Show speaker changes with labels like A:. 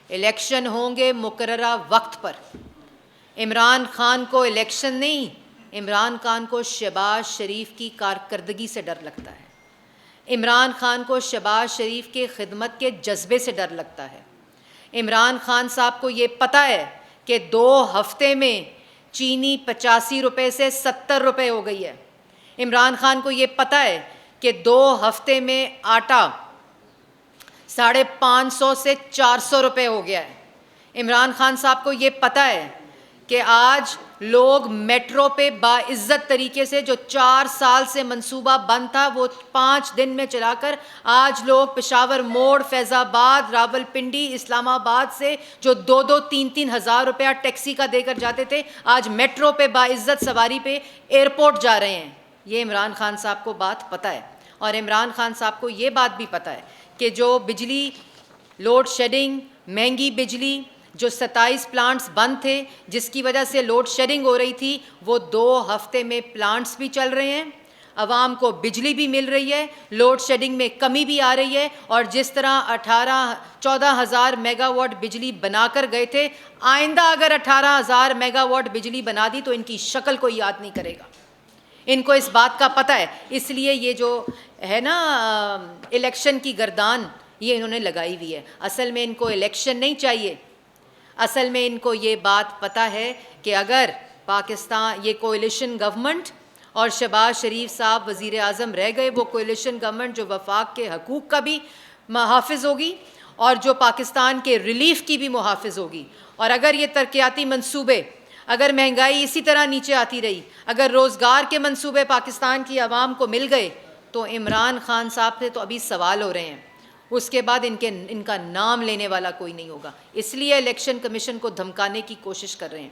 A: Election होंगे मुकर्ररा वक्त पर। इमरान खान को इलेक्शन नहीं, इमरान खान को शहबाज शरीफ की कारकर्दगी से डर लगता है। इमरान खान को शहबाज शरीफ के खिदमत के जज्बे से डर लगता है। इमरान खान साहब को ये पता है कि 2 हफ्ते में चीनी 85 रुपये से 70 रुपये हो गई है। इमरान खान को ये पता है कि 2 हफ्ते में आटा 550 से 400 रुपये हो गया है। इमरान खान साहब को ये पता है कि आज लोग मेट्रो पे बाइज्जत तरीके से, जो 4 साल से मंसूबा बंद था, वो 5 दिन में चलाकर आज लोग पेशावर मोड़, फैज़ाबाद, रावलपिंडी, इस्लामाबाद से जो 2-2, 3-3 हज़ार रुपया टैक्सी का देकर जाते थे, आज मेट्रो पे बाइज्जत सवारी पे एयरपोर्ट जा रहे हैं। ये इमरान खान साहब को बात पता है। और इमरान खान साहब को ये बात भी पता है कि जो बिजली लोड शेडिंग, महंगी बिजली, जो 27 प्लांट्स बंद थे जिसकी वजह से लोड शेडिंग हो रही थी, वो 2 हफ्ते में प्लांट्स भी चल रहे हैं, आवाम को बिजली भी मिल रही है, लोड शेडिंग में कमी भी आ रही है। और जिस तरह 14,000 मेगावाट बिजली बनाकर गए थे, आइंदा अगर 18,000 मेगावाट बिजली बना दी तो इनकी शक्ल कोई याद नहीं करेगा। इनको इस बात का पता है, इसलिए ये जो है ना इलेक्शन की गर्दान ये इन्होंने लगाई हुई है। असल में इनको इलेक्शन नहीं चाहिए, असल में इनको ये बात पता है कि अगर पाकिस्तान, ये कोalition गवर्नमेंट और शहबाज शरीफ साहब वज़ीर आज़म रह गए, वो कोalition गवर्नमेंट जो वफाक के हकूक़ का भी मुहाफ़िज़ होगी और जो पाकिस्तान के रिलीफ़ की भी मुहाफ़िज़ होगी। और अगर ये तरक्याती मंसूबे, अगर महंगाई इसी तरह नीचे आती रही, अगर रोज़गार के मंसूबे पाकिस्तान की आवाम को मिल गए, तो इमरान खान साहब से तो अभी सवाल हो रहे हैं, उसके बाद इनका नाम लेने वाला कोई नहीं होगा। इसलिए इलेक्शन कमीशन को धमकाने की कोशिश कर रहे हैं।